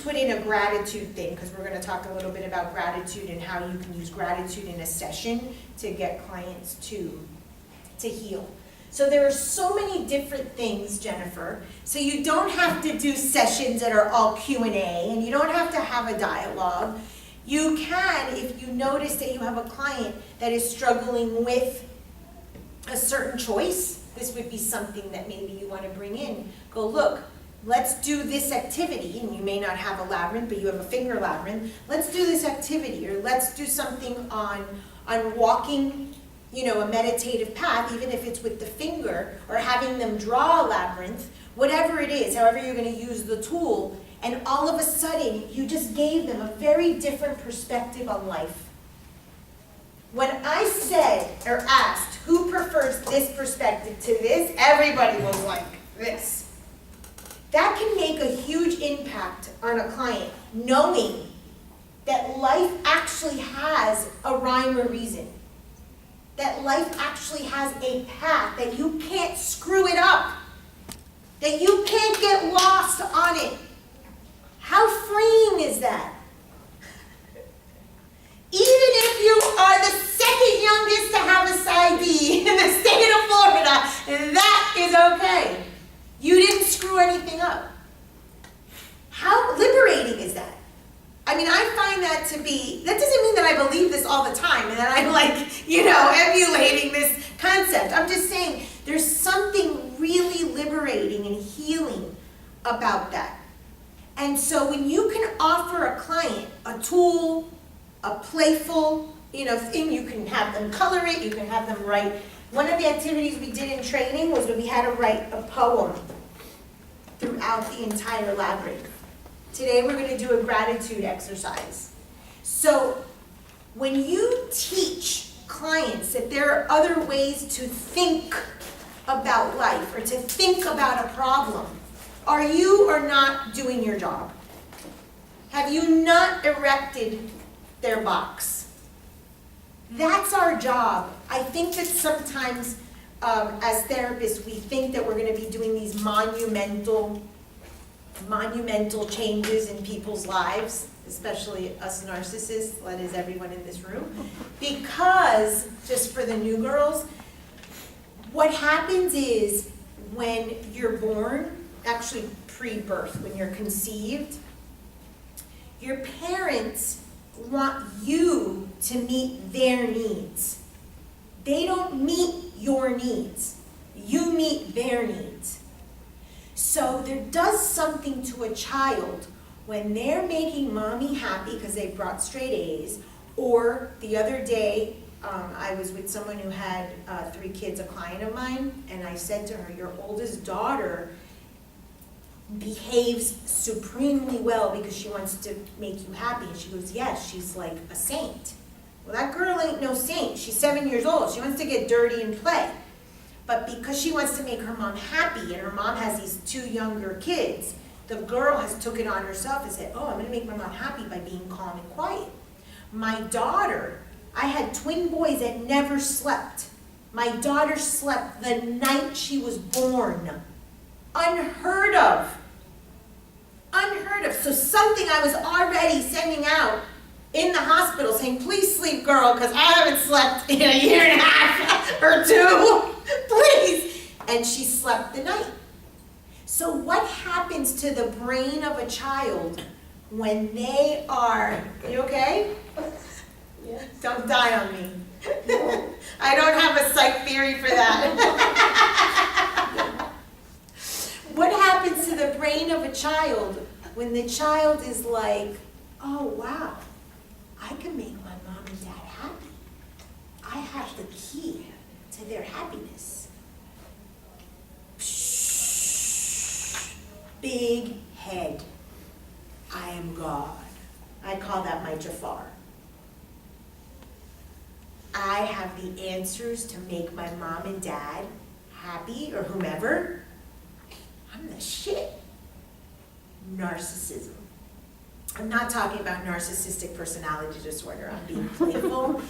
each put in a gratitude thing, because we're going to talk a little bit about gratitude and how you can use gratitude in a session to get clients to heal. So there are so many different things, Jennifer. So you don't have to do sessions that are all Q&A, and you don't have to have a dialogue. You can, if you notice that you have a client that is struggling with a certain choice, this would be something that maybe you want to bring in. Go, look, let's do this activity, and you may not have a labyrinth, but you have a finger labyrinth. Let's do this activity, or let's do something on walking, you know, a meditative path, even if it's with the finger, or having them draw a labyrinth, whatever it is, however you're going to use the tool, and all of a sudden, you just gave them a very different perspective on life. When I said, or asked, who prefers this perspective to this, everybody was like, this. That can make a huge impact on a client, knowing that life actually has a rhyme or reason. That life actually has a path, that you can't screw it up, that you can't get lost on it. How freeing is that? Even if you are the second youngest to have a PsyD in the state of Florida, that is okay. You didn't screw anything up. How liberating is that? I mean, I find that to be, that doesn't mean that I believe this all the time and that I'm like, you know, emulating this concept. I'm just saying there's something really liberating and healing about that. And so when you can offer a client a tool, a playful, you know, thing, you can have them color it, you can have them write. One of the activities we did in training was when we had to write a poem throughout the entire labyrinth. Today we're going to do a gratitude exercise. So when you teach clients that there are other ways to think about life or to think about a problem, are you or not doing your job? Have you not erected their box? That's our job. I think that sometimes as therapists we think that we're going to be doing these monumental changes in people's lives, especially us narcissists, that is everyone in this room, because, just for the new girls, what happens is when you're born, actually pre-birth, when you're conceived, your parents want you to meet their needs. They don't meet your needs. You meet their needs. So there does something to a child when they're making mommy happy because they brought straight A's, or the other day, I was with someone who had 3 kids, a client of mine, and I said to her, your oldest daughter behaves supremely well because she wants to make you happy. And she goes, yes, she's like a saint. Well, that girl ain't no saint. She's 7 years old. She wants to get dirty and play. But because she wants to make her mom happy, and her mom has these 2 younger kids, the girl has took it on herself and said, oh, I'm going to make my mom happy by being calm and quiet. My daughter, I had twin boys that never slept. My daughter slept the night she was born. Unheard of. Unheard of. So something I was already sending out in the hospital saying, please sleep, girl, because I haven't slept in a year and a half or 2. Please. And she slept the night. So what happens to the brain of a child when they are, you okay? Yes. Don't die on me. I don't have a psych theory for that. What happens to the brain of a child when the child is like, oh wow, I can make my mom and dad happy. I have the key to their happiness. Big head. I am God. I call that my Jafar. I have the answers to make my mom and dad happy, or whomever. I'm the shit. Narcissism. I'm not talking about narcissistic personality disorder. I'm being playful.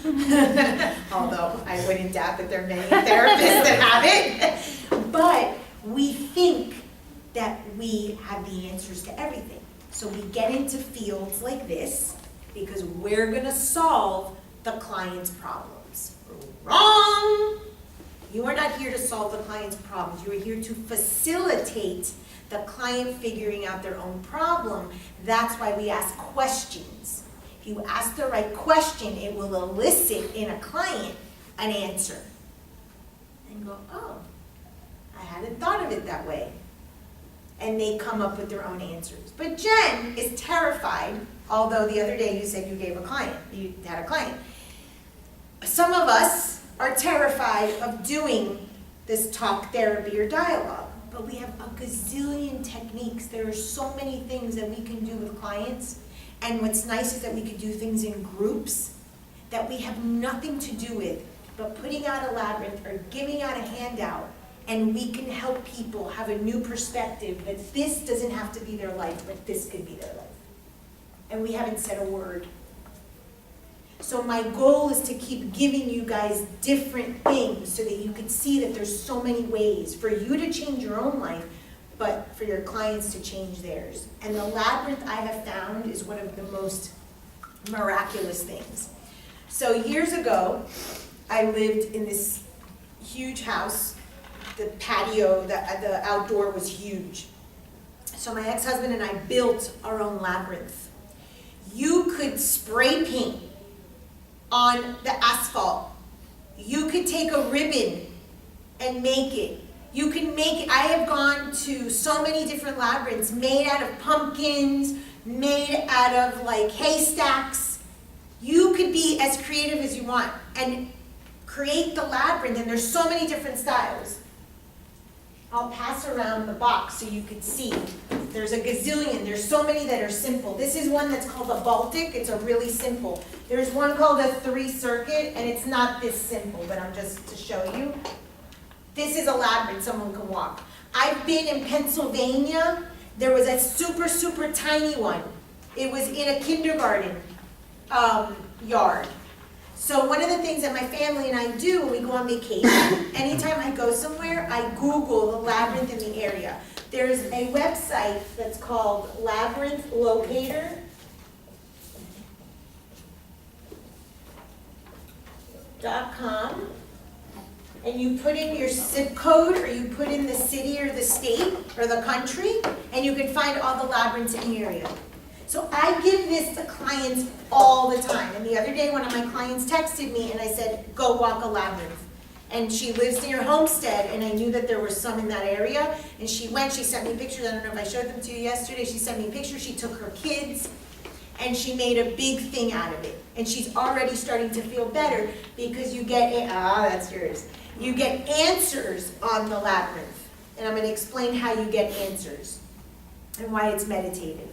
Although I wouldn't doubt that there are many therapists that have it. But we think that we have the answers to everything. So we get into fields like this because we're gonna solve the client's problems. Wrong! You are not here to solve the client's problems. You are here to facilitate the client figuring out their own problem. That's why we ask questions. If you ask the right question, it will elicit in a client an answer. And go, oh, I hadn't thought of it that way. And they come up with their own answers. But Jen is terrified, although the other day you said you had a client. Some of us are terrified of doing this talk therapy or dialogue, but we have a gazillion techniques. There are so many things that we can do with clients, and what's nice is that we can do things in groups that we have nothing to do with, but putting out a labyrinth or giving out a handout, and we can help people have a new perspective that this doesn't have to be their life, but this could be their life. And we haven't said a word. So my goal is to keep giving you guys different things so that you can see that there's so many ways for you to change your own life, but for your clients to change theirs. And the labyrinth I have found is one of the most miraculous things. So years ago, I lived in this huge house. The patio, the outdoor was huge. So my ex-husband and I built our own labyrinth. You could spray paint on the asphalt. You could take a ribbon and make it. You can make it. I have gone to so many different labyrinths made out of pumpkins, made out of like haystacks. You could be as creative as you want and create the labyrinth, and there's so many different styles. I'll pass around the box so you can see. There's a gazillion. There's so many that are simple. This is one that's called a Baltic. It's a really simple. There's one called a 3-circuit, and it's not this simple, but I'm just to show you. This is a labyrinth someone can walk. I've been in Pennsylvania. There was a super, super tiny one. It was in a kindergarten yard. So one of the things that my family and I do when we go on vacation, anytime I go somewhere, I Google the labyrinth in the area. There's a website that's called labyrinthlocator.com, and you put in your zip code, or you put in the city or the state or the country, and you can find all the labyrinths in the area. So I give this to clients all the time. And the other day, one of my clients texted me, and I said, go walk a labyrinth. And she lives near Homestead, and I knew that there were some in that area. And she went, she sent me pictures. I don't know if I showed them to you yesterday. She sent me pictures. She took her kids, and she made a big thing out of it. And she's already starting to feel better because you get, that's yours. You get answers on the labyrinth. And I'm going to explain how you get answers and why it's meditative.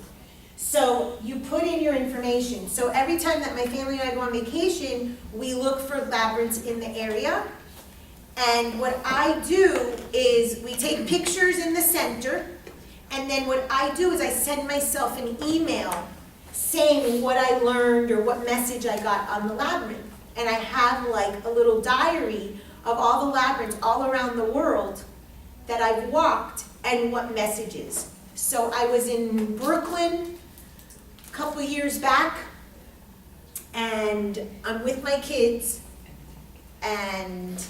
So you put in your information. So every time that my family and I go on vacation, we look for labyrinths in the area. And what I do is we take pictures in the center, and then what I do is I send myself an email saying what I learned or what message I got on the labyrinth. And I have like a little diary of all the labyrinths all around the world that I've walked and what messages. So I was in Brooklyn a couple years back, and I'm with my kids, and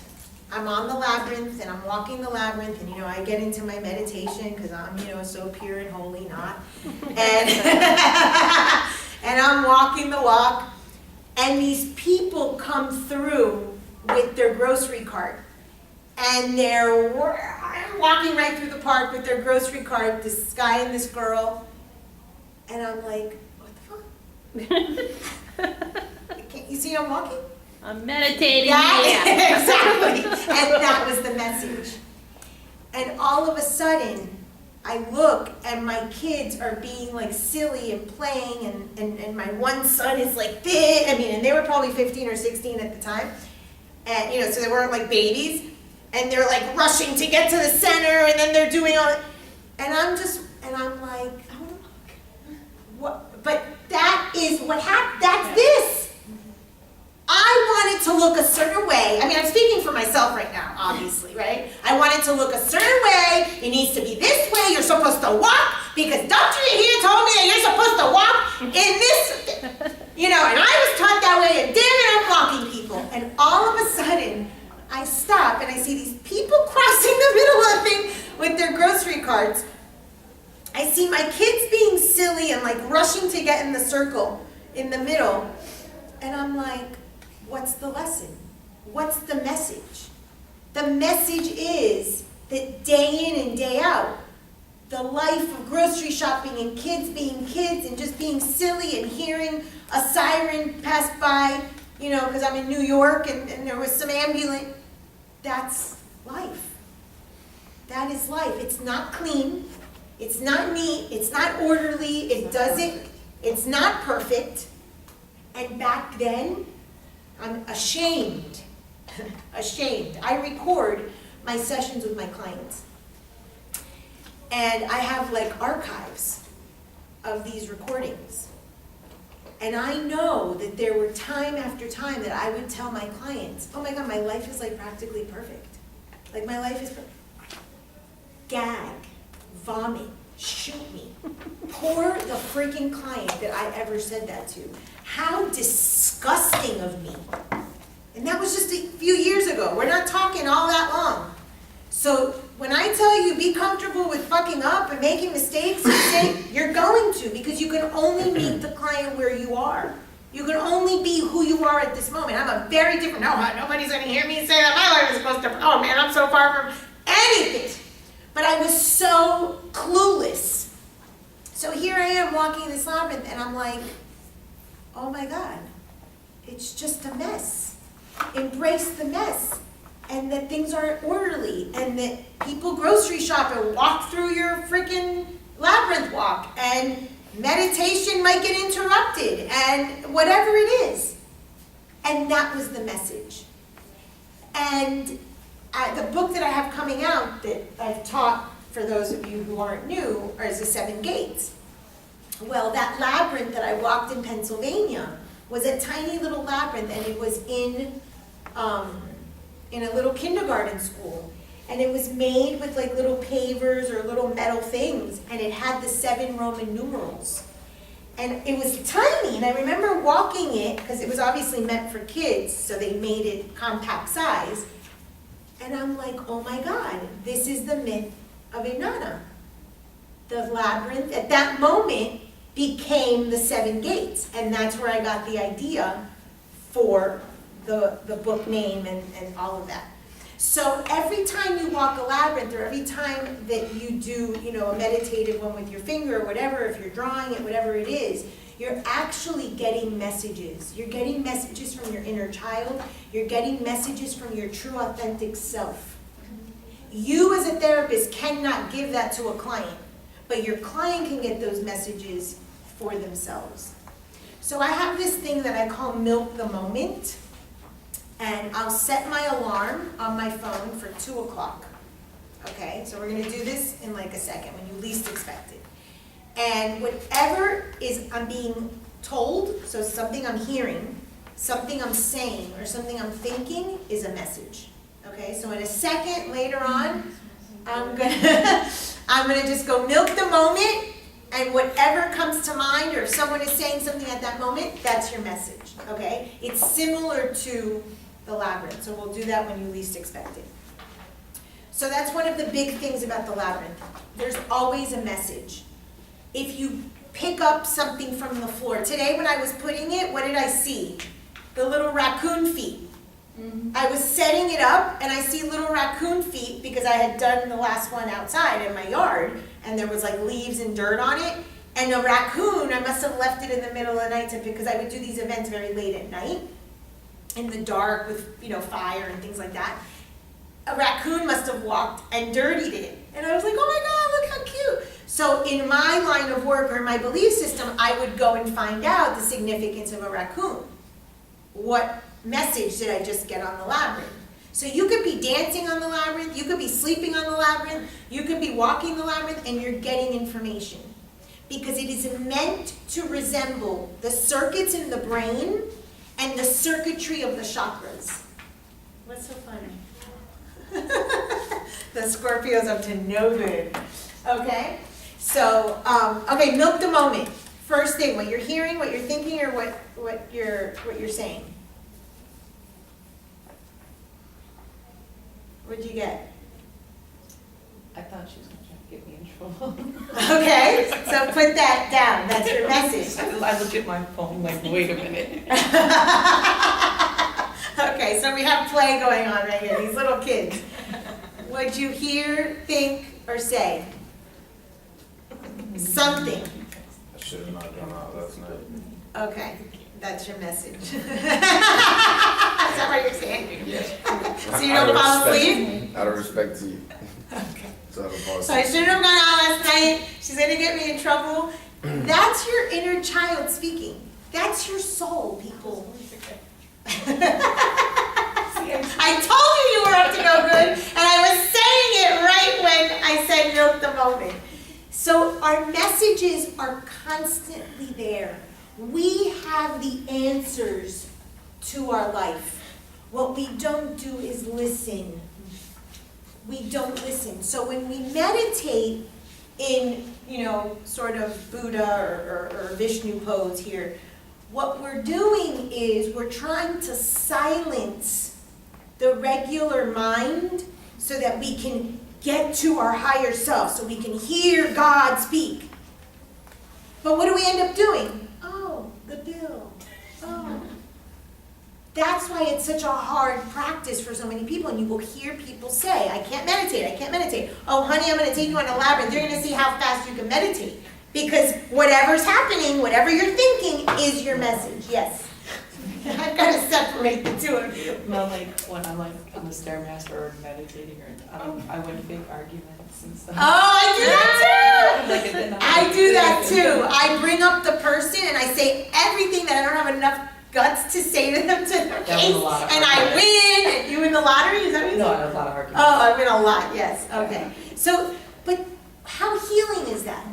I'm on the labyrinth, and I'm walking the labyrinth, and I get into my meditation because I'm so pure and holy, not, and and I'm walking the walk, and these people come through with their grocery cart, and they're walking right through the park with their grocery cart, this guy and this girl, and I'm like, can't you see I'm walking? I'm meditating. Yeah, exactly. And that was the message. And all of a sudden, I look and my kids are being like silly and playing, and my one son is like this. And they were probably 15 or 16 at the time. And so they weren't like babies. And they're like rushing to get to the center, and then they're doing all, and I'm like, what? But that is what happened. That's this. I want it to look a certain way. I'm speaking for myself right now, obviously, right? I want it to look a certain way. It needs to be this way. You're supposed to walk because doctor here told me that you're supposed to walk in this, and I was taught that way, and damn it, I'm walking people. And all of a sudden, I stop and I see these people crossing the middle of the thing with their grocery carts. I see my kids being silly and like rushing to get in the circle in the middle. And I'm like, what's the lesson? What's the message? The message is that day in and day out, the life of grocery shopping and kids being kids and just being silly and hearing a siren pass by, because I'm in New York and there was some ambulance. That's life. That is life. It's not clean. It's not neat. It's not orderly. It's not perfect. And back then, I'm ashamed. Ashamed. I record my sessions with my clients. And I have like archives of these recordings. And I know that there were time after time that I would tell my clients, oh my God, my life is like practically perfect. Like my life is perfect. Gag, vomit, shoot me. Poor the freaking client that I ever said that to. How disgusting of me. And that was just a few years ago. We're not talking all that long. So when I tell you be comfortable with fucking up and making mistakes, you're going to, because you can only meet the client where you are. You can only be who you are at this moment. I'm a very different, nobody's going to hear me say that my life is supposed to, oh man, I'm so far from anything. But I was so clueless. So here I am walking this labyrinth and I'm like, oh my God, it's just a mess. Embrace the mess. And that things aren't orderly, and that people grocery shop and walk through your freaking labyrinth walk, and meditation might get interrupted, and whatever it is. And that was the message. And the book that I have coming out that I've taught for those of you who aren't new is The 7 Gates. Well, that labyrinth that I walked in Pennsylvania was a tiny little labyrinth, and it was in a little kindergarten school. And it was made with like little pavers or little metal things, and it had the 7 Roman numerals. And it was tiny, and I remember walking it, because it was obviously meant for kids, so they made it compact size. And I'm like, oh my God, this is the myth of Inanna. The labyrinth, at that moment, became the 7 gates. And that's where I got the idea for the book name and all of that. So every time you walk a labyrinth, or every time that you do, a meditative one with your finger or whatever, if you're drawing it, whatever it is, you're actually getting messages. You're getting messages from your inner child. You're getting messages from your true, authentic self. You as a therapist cannot give that to a client, but your client can get those messages for themselves. So I have this thing that I call Milk the Moment. And I'll set my alarm on my phone for 2 o'clock. Okay, so we're gonna do this in like a second when you least expect it. And whatever is I'm being told, so something I'm hearing, something I'm saying, or something I'm thinking is a message. Okay, so in a second later on, I'm gonna just go milk the moment, and whatever comes to mind, or if someone is saying something at that moment, that's your message. Okay, it's similar to the labyrinth, so we'll do that when you least expect it. So that's one of the big things about the labyrinth. There's always a message. If you pick up something from the floor, today when I was putting it, what did I see? The little raccoon feet. I was setting it up and I see little raccoon feet because I had done the last one outside in my yard and there was like leaves and dirt on it. And a raccoon, I must have left it in the middle of the night because I would do these events very late at night, in the dark with fire and things like that. A raccoon must have walked and dirtied it. And I was like, oh my God, look how cute. So in my line of work or my belief system, I would go and find out the significance of a raccoon. What message did I just get on the labyrinth? So you could be dancing on the labyrinth, you could be sleeping on the labyrinth, you could be walking the labyrinth, and you're getting information. Because it is meant to resemble the circuits in the brain and the circuitry of the chakras. What's so funny? The Scorpio's up to no good. Okay? So, okay, milk the moment. First thing, what you're hearing, what you're thinking, or what you're saying. What'd you get? I thought she was going to get me in trouble. Okay, so put that down. That's your message. I looked at my phone like, wait a minute. Okay, so we have play going on right here, these little kids. What'd you hear, think, or say? Something. I should have not gone out last night. Okay, that's your message. Is that what you're saying? Yes. So you don't fall asleep? Out of respect to you. Okay. So I don't fall So I asleep. shouldn't have gone out last night. She's gonna get me in trouble. That's your inner child speaking. That's your soul, people. I told you you were up to no good, and I was saying it right when I said milk the moment. So our messages are constantly there. We have the answers to our life. What we don't do is listen. We don't listen. So when we meditate in, sort of Buddha or Vishnu pose here, what we're doing is we're trying to silence the regular mind so that we can get to our higher self, so we can hear God speak. But what do we end up doing? Oh, the bill. Oh. That's why it's such a hard practice for so many people, and you will hear people say, I can't meditate, I can't meditate. Oh, honey, I'm going to take you on a labyrinth. You're going to see how fast you can meditate. Because whatever's happening, whatever you're thinking, is your message. Yes. I've got to separate the two of you. No, like when I'm like on the Stairmaster or meditating, or I win big arguments and stuff. Oh, I do that too! Like, and then I do that too. I bring up the person and I say everything that I don't have enough guts to say to them to their face, and I win. And you win the lottery? Is that what you No, I said? have a lot of arguments. Oh, I win a lot, yes. Okay. So, but how healing is that?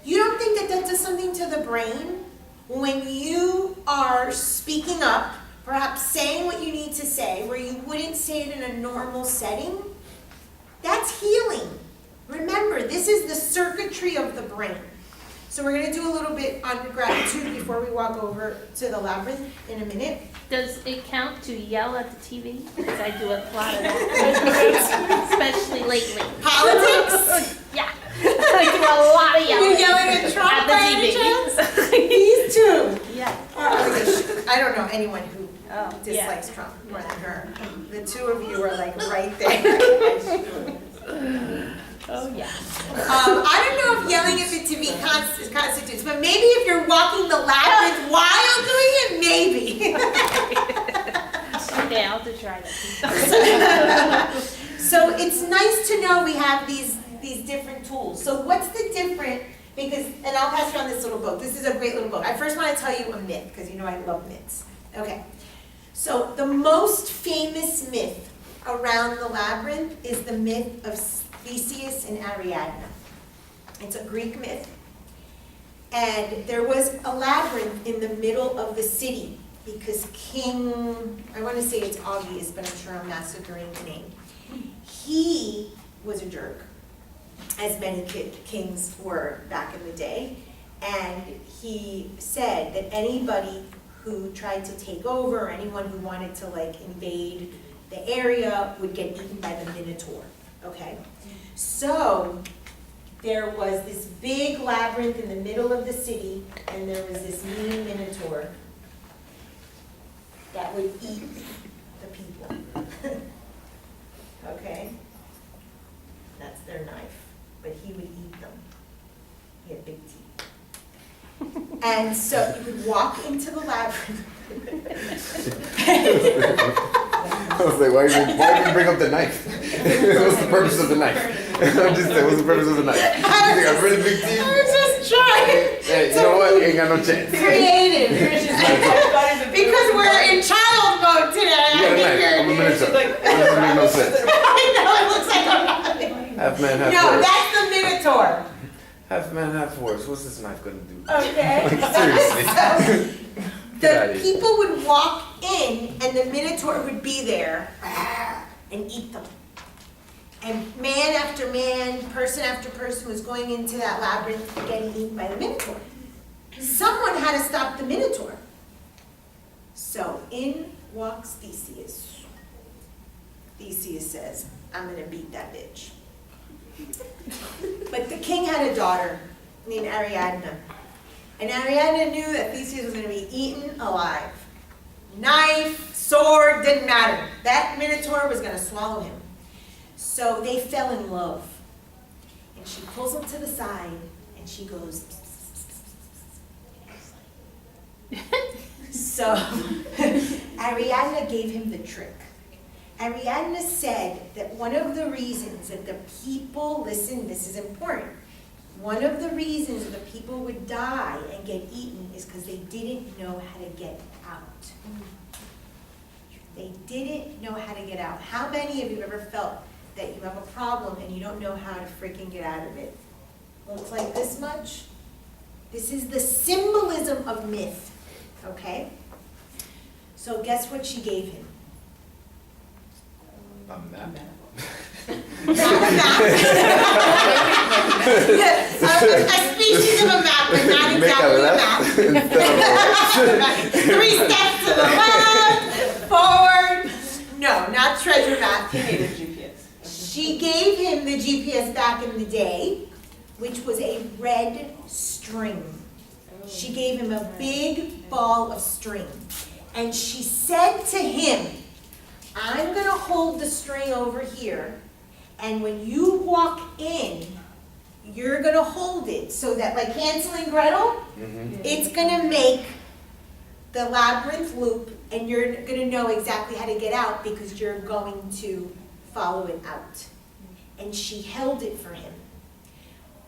You don't think that does something to the brain? When you are speaking up, perhaps saying what you need to say, where you wouldn't say it in a normal setting, that's healing. Remember, this is the circuitry of the brain. So we're going to do a little bit on gratitude before we walk over to the labyrinth in a minute. Does it count to yell at the TV? Because I do a lot of that, especially lately. Politics? Yeah, I do a lot of You're yelling yelling at Trump at by any the chance? TV. These two. Yeah. I don't know anyone who Oh, dislikes Trump more than her. The two of you are like right there. Oh, yeah. I don't know if yelling at the TV constitutes, but maybe if you're walking the labyrinth while doing it, maybe. Okay, I'll have to try that. So it's nice to know we have these different tools. So what's the different, and I'll pass around this little book. This is a great little book. I first want to tell you a myth, because I love myths. Okay. So the most famous myth around the labyrinth is the myth of Theseus and Ariadne. It's a Greek myth. And there was a labyrinth in the middle of the city because I want to say it's obvious, but I'm sure I'm massacring the name. He was a jerk, as many kings were back in the day. And he said that anybody who tried to take over, or anyone who wanted to invade the area would get eaten by the Minotaur, okay? So there was this big labyrinth in the middle of the city, and there was this mean Minotaur that would eat the people, okay? That's their knife, but he would eat them. He had big teeth. And so you would walk into the labyrinth. I was like, why even bring up the knife? What's the purpose of the knife? I'm just saying, what's the purpose of the knife? You think I have really big teeth? I was just trying. Hey, you know what? Ain't got no chance. Creative. Because we're in child mode today. You got a knife. I'm a minotaur. That doesn't make no sense. I know, it looks like a rabbit. Half man, half No, horse. that's the Minotaur. Half man, half horse. What's this knife gonna do? Okay. Like, seriously. Get outta The here. people would walk in and the Minotaur would be there and eat them. And man after man, person after person was going into that labyrinth getting eaten by the Minotaur. Someone had to stop the Minotaur. So in walks Theseus. Theseus says, I'm gonna beat that bitch. But the king had a daughter named Ariadne. And Ariadne knew that Theseus was gonna be eaten alive. Knife, sword, didn't matter. That Minotaur was gonna swallow him. So they fell in love. And she pulls him to the side and she goes, so Ariadne gave him the trick. Ariadne said that one of the reasons that the people, listen, this is important, one of the reasons that the people would die and get eaten is because they didn't know how to get out. They didn't know how to get out. How many of you have ever felt that you have a problem and you don't know how to freaking get out of it? Looks like this much. This is the symbolism of myth, okay? So guess what she gave him? A map. A species of a map, but not exactly a map. Three steps to the left, forward. No, not treasure map. He made a GPS. She gave him the GPS back in the day, which was a red string. She gave him a big ball of string. And she said to him, I'm gonna hold the string over here, and when you walk in, you're gonna hold it so that, like Hansel and Gretel, it's gonna make the labyrinth loop, and you're gonna know exactly how to get out because you're going to follow it out. And she held it for him.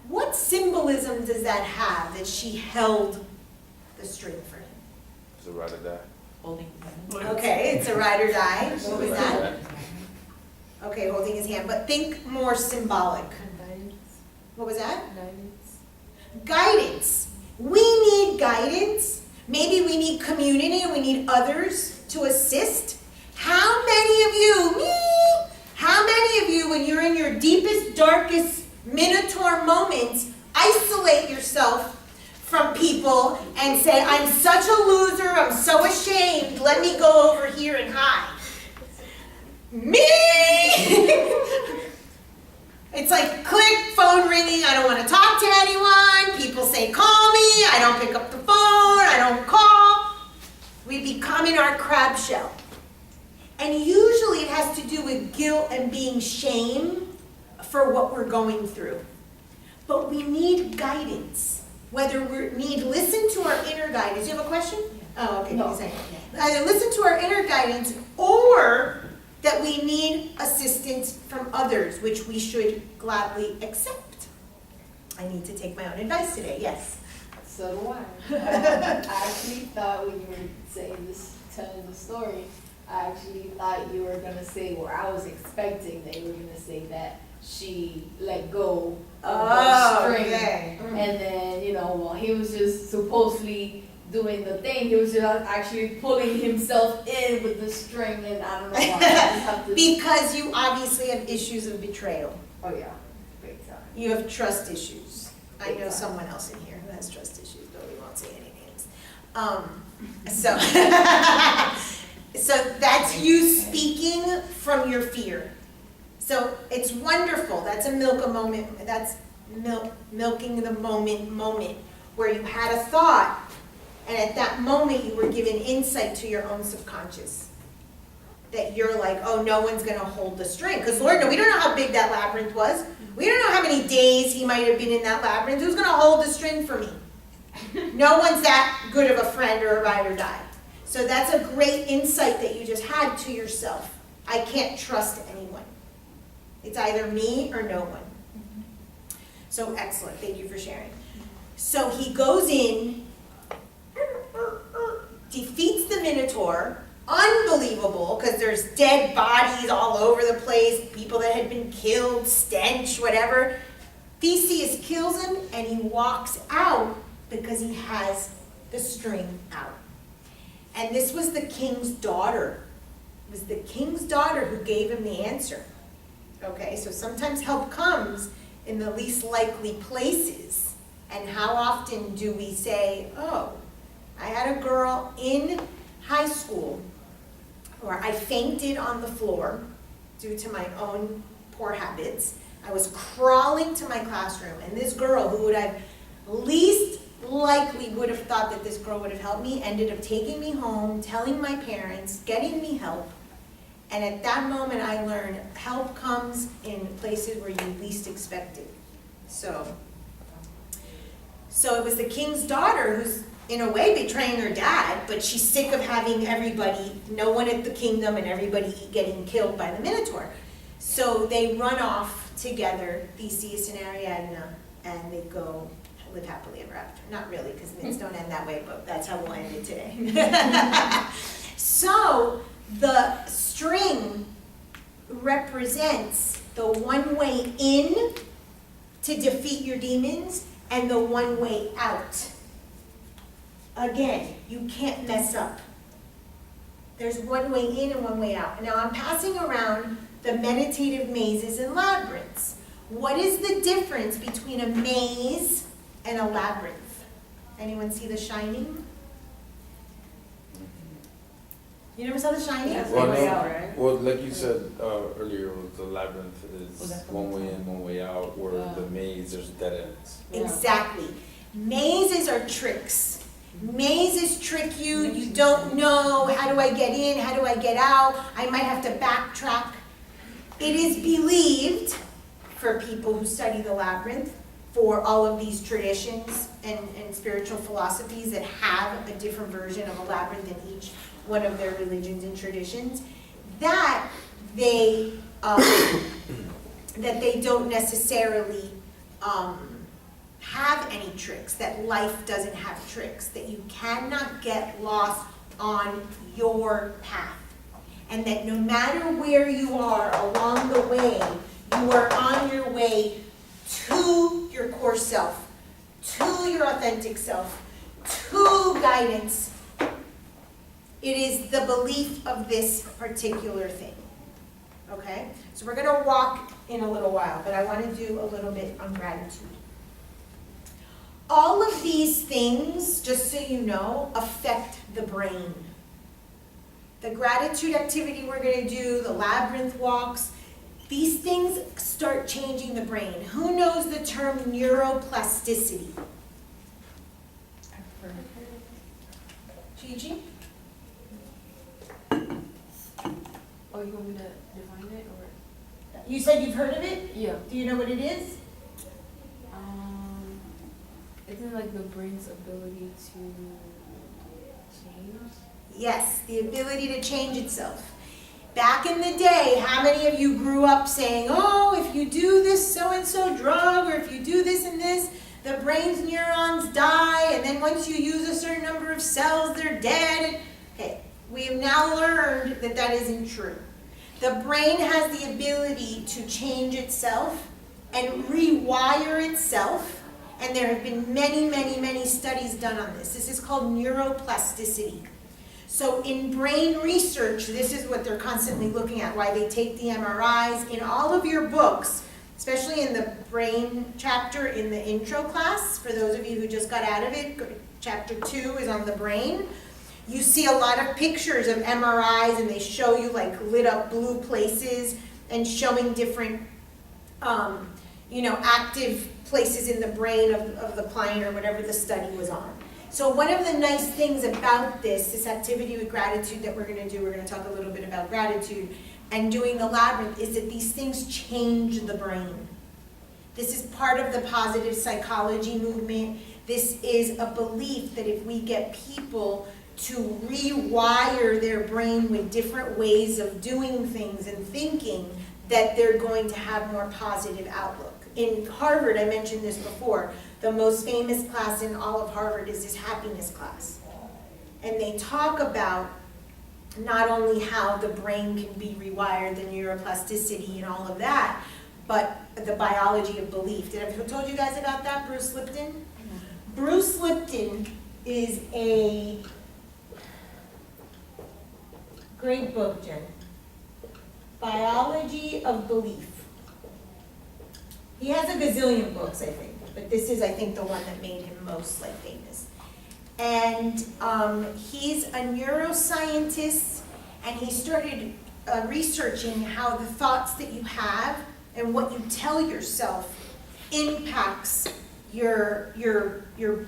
What symbolism does that have, that she held the string for him? It's a ride or die. Holding. Okay, it's a ride or die. What was that? Okay, holding his hand, but think more symbolic. What was that? Guidance. We need guidance. Maybe we need community and we need others to assist. How many of you, me, how many of you, when you're in your deepest, darkest Minotaur moments, isolate yourself from people and say, I'm such a loser, I'm so ashamed, let me go over here and hide? Me! It's like, click, phone ringing, I don't want to talk to anyone, people say, call me, I don't pick up the phone, I don't call. We become in our crab shell. And usually it has to do with guilt and being shame for what we're going through. But we need guidance. Whether we need listen to our inner guidance. You have a question? Oh, okay. No. Either listen to our inner guidance or that we need assistance from others, which we should gladly accept. I need to take my own advice today. Yes. So do I. I actually thought when you were saying this, telling the story, I actually thought you were gonna say, or I was expecting that you were gonna say that she let go of the string, okay. and then while he was just supposedly doing the thing, he was just actually pulling himself in with the string, and I don't know why. I just have to. Because you obviously have issues of betrayal. Oh yeah, big time. You have trust issues. I Big know time. someone else in here who has trust issues, but we won't say any names. So, so that's you speaking from your fear. So it's wonderful. That's a moment. That's milking the moment where you had a thought, and at that moment you were given insight to your own subconscious. That you're like, oh, no one's going to hold the string. Because Lord, no, we don't know how big that labyrinth was. We don't know how many days he might have been in that labyrinth. Who's going to hold the string for me? No one's that good of a friend or a ride or die. So that's a great insight that you just had to yourself. I can't trust anyone. It's either me or no one. So excellent. Thank you for sharing. So he goes in, defeats the Minotaur. Unbelievable, because there's dead bodies all over the place, people that had been killed, stench, whatever. Theseus kills him, and he walks out because he has the string out. And this was the king's daughter. It was the king's daughter who gave him the answer. Okay, so sometimes help comes in the least likely places. And how often do we say, oh, I had a girl in high school where I fainted on the floor due to my own poor habits. I was crawling to my classroom, and this girl who would have least likely would have thought that this girl would have helped me ended up taking me home, telling my parents, getting me help. And at that moment I learned help comes in places where you least expect it. So it was the king's daughter who's in a way betraying her dad, but she's sick of having everybody, no one at the kingdom and everybody getting killed by the Minotaur. So they run off together, Theseus and Ariadne, and they go live happily ever after. Not really, because myths don't end that way, but that's how we'll end it today. So the string represents the one way in to defeat your demons and the one way out. Again, you can't mess up. There's one way in and one way out. Now I'm passing around the meditative mazes and labyrinths. What is the difference between a maze and a labyrinth? Anyone see The Shining? You never saw The Shining? Yes. Well, Way no, out, right? well, like you said earlier, the labyrinth Was is that the one one? way in, one way out, where Yeah. the maze, there's dead ends. Yeah. Exactly. Mazes are tricks. Mazes trick you. You don't know, how do I get in, how do I get out? I might have to backtrack. It is believed, for people who study the labyrinth, for all of these traditions and spiritual philosophies that have a different version of a labyrinth in each one of their religions and traditions, that they don't necessarily have any tricks, that life doesn't have tricks, that you cannot get lost on your path, and that no matter where you are along the way, you are on your way to your core self, to your authentic self, to guidance. It is the belief of this particular thing. Okay? So we're going to walk in a little while, but I want to do a little bit on gratitude. All of these things, just so you know, affect the brain. The gratitude activity we're going to do, the labyrinth walks, these things start changing the brain. Who knows the term neuroplasticity? I've heard. Gigi? Oh, you want me to define it, or? You said you've heard of it? Yeah. Do you know what it is? Isn't it like the brain's ability to change? Yes, the ability to change itself. Back in the day, how many of you grew up saying, oh, if you do this so-and-so drug, or if you do this and this, the brain's neurons die, and then once you use a certain number of cells, they're dead. Okay, we have now learned that that isn't true. The brain has the ability to change itself and rewire itself, and there have been many, many, many studies done on this. This is called neuroplasticity. So in brain research, this is what they're constantly looking at, why they take the MRIs. In all of your books, especially in the brain chapter in the intro class, for those of you who just got out of it, chapter 2 is on the brain. You see a lot of pictures of MRIs, and they show you like lit up blue places and showing different, active places in the brain of the client or whatever the study was on. So one of the nice things about this activity with gratitude that we're going to do, we're going to talk a little bit about gratitude, and doing the labyrinth, is that these things change the brain. This is part of the positive psychology movement. This is a belief that if we get people to rewire their brain with different ways of doing things and thinking, that they're going to have more positive outlook. In Harvard, I mentioned this before, the most famous class in all of Harvard is this happiness class. And they talk about not only how the brain can be rewired, the neuroplasticity and all of that, but the biology of belief. Did I have told you guys about that, Bruce Lipton? Mm-hmm. Bruce Lipton is a great book, Jen. Biology of Belief. He has a gazillion books, I think, but this is, I think, the one that made him most like famous. And he's a neuroscientist, and he started researching how the thoughts that you have and what you tell yourself impacts your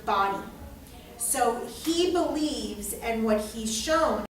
body. So he believes, and what he's shown